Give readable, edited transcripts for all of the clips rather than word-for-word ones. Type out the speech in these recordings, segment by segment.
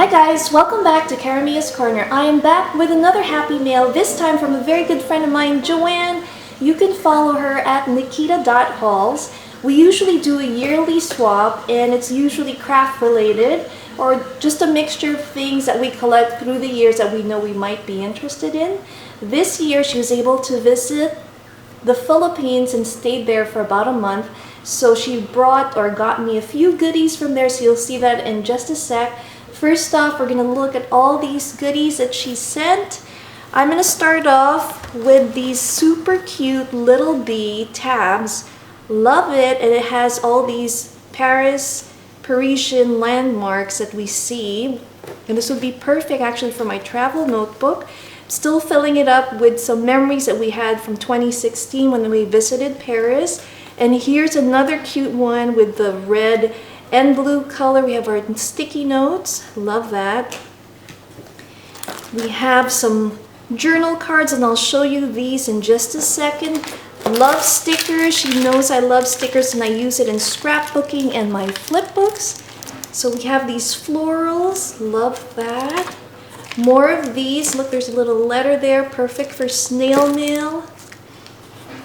Hi guys, welcome back to Karamia's Corner. I am back with another happy mail, this time from a very good friend of mine, Joann. You can follow her at nikita.halls. We usually do a yearly swap and it's usually craft related or just a mixture of things that we collect through the years that we know we might be interested in. This year she was able to visit the Philippines and stayed there for about a month. So she brought or got me a few goodies from there, so you'll see that in just a sec. First off, we're going to look at all these goodies that she sent. I'm going to start off with these super cute little bee tabs. Love it, and it has all these Parisian landmarks that we see. And this would be perfect actually for my travel notebook. Still filling it up with some memories that we had from 2016 when we visited Paris. And here's another cute one with the red and blue color. We have our sticky notes. Love that. We have some journal cards, and I'll show you these in just a second. Love stickers. She knows I love stickers, and I use it in scrapbooking and my flip books. So we have these florals. Love that. More of these. Look, there's a little letter there. Perfect for snail mail.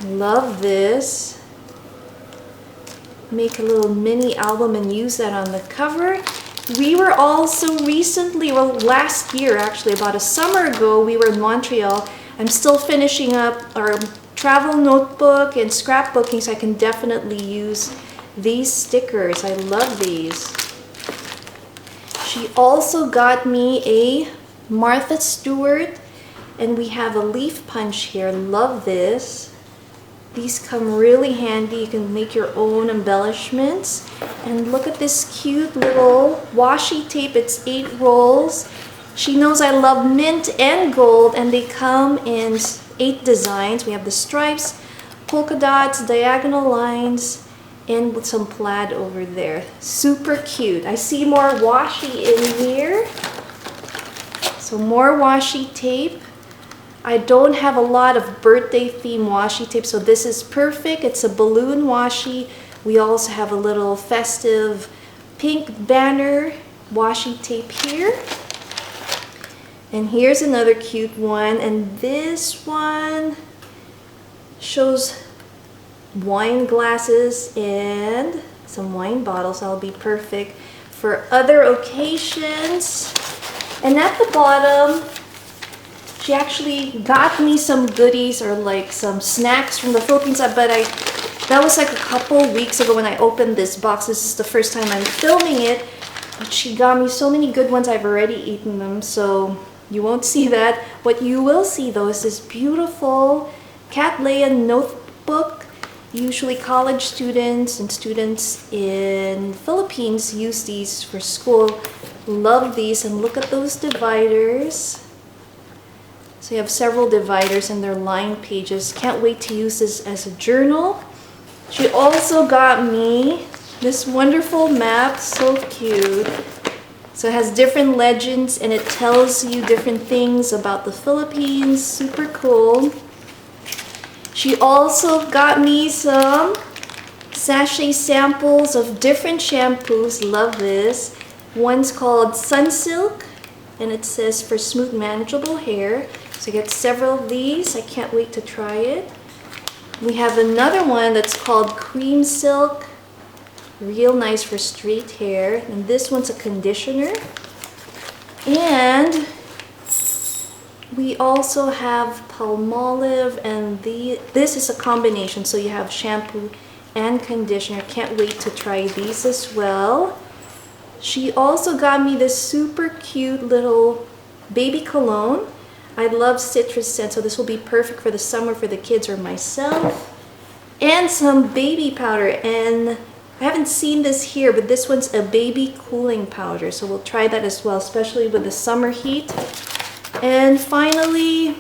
Love this. Make a little mini album and use that on the cover. We were also recently, well, last year actually, about a summer ago, we were in Montreal. I'm still finishing up our travel notebook and scrapbooking, so I can definitely use these stickers. I love these. She also got me a Martha Stewart, and we have a leaf punch here. Love this. These come really handy. You can make your own embellishments. And look at this cute little washi tape. It's 8 rolls. She knows I love mint and gold, and they come in 8 designs. We have the stripes, polka dots, diagonal lines, and with some plaid over there. Super cute. I see more washi in here. So more washi tape. I don't have a lot of birthday theme washi tape, so this is perfect. It's a balloon washi. We also have a little festive pink banner washi tape here. And here's another cute one, and this one shows wine glasses and some wine bottles. That'll be perfect for other occasions. And at the bottom, she actually got me some goodies or like some snacks from the Philippines, but that was like a couple weeks ago when I opened this box. This is the first time I'm filming it. But she got me so many good ones. I've already eaten them, so you won't see that. What you will see though is this beautiful Cat Leia notebook. Usually college students and students in Philippines use these for school. Love these, and look at those dividers. So you have several dividers and they're lined pages. Can't wait to use this as a journal. She also got me this wonderful map, so cute. So it has different legends and it tells you different things about the Philippines. Super cool. She also got me some sachet samples of different shampoos. Love this. One's called Sunsilk, and it says for smooth manageable hair. So I get several of these. I can't wait to try it. We have another one that's called Cream Silk. Real nice for straight hair. And this one's a conditioner. And we also have Palmolive, and this is a combination. So you have shampoo and conditioner. Can't wait to try these as well. She also got me this super cute little baby cologne. I love citrus scent, so this will be perfect for the summer for the kids or myself. And some baby powder, and I haven't seen this here, but this one's a baby cooling powder, so we'll try that as well, especially with the summer heat. And finally,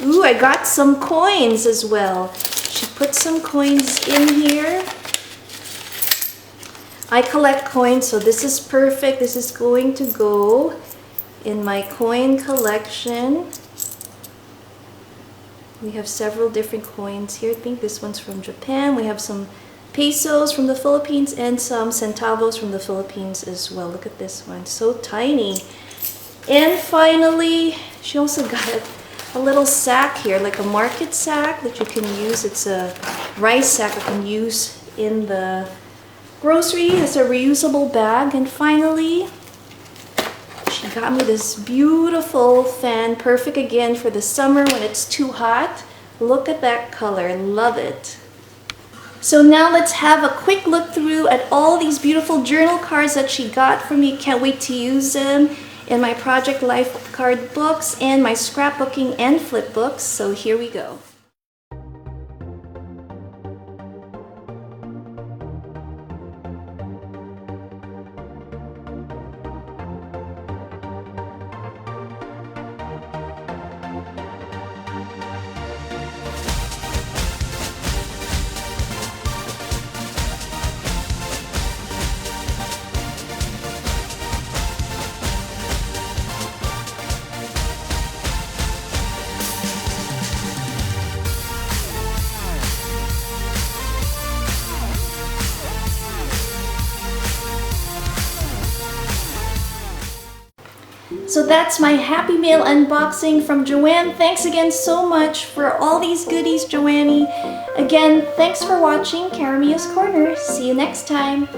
ooh, I got some coins as well. She put some coins in here. I collect coins, so this is perfect. This is going to go in my coin collection. We have several different coins here. I think this one's from Japan. We have some pesos from the Philippines and some centavos from the Philippines as well. Look at this one, so tiny. And finally, she also got a little sack here, like a market sack that you can use. It's a rice sack that you can use in the grocery. It's a reusable bag. And finally, she got me this beautiful fan, perfect again for the summer when it's too hot. Look at that color, love it. So now let's have a quick look through at all these beautiful journal cards that she got for me. Can't wait to use them in my Project Life card books and my scrapbooking and flip books. So here we go. So that's my Happy Mail unboxing from Joann. Thanks again so much for all these goodies, Joanny. Again, thanks for watching Caramia's Corner. See you next time.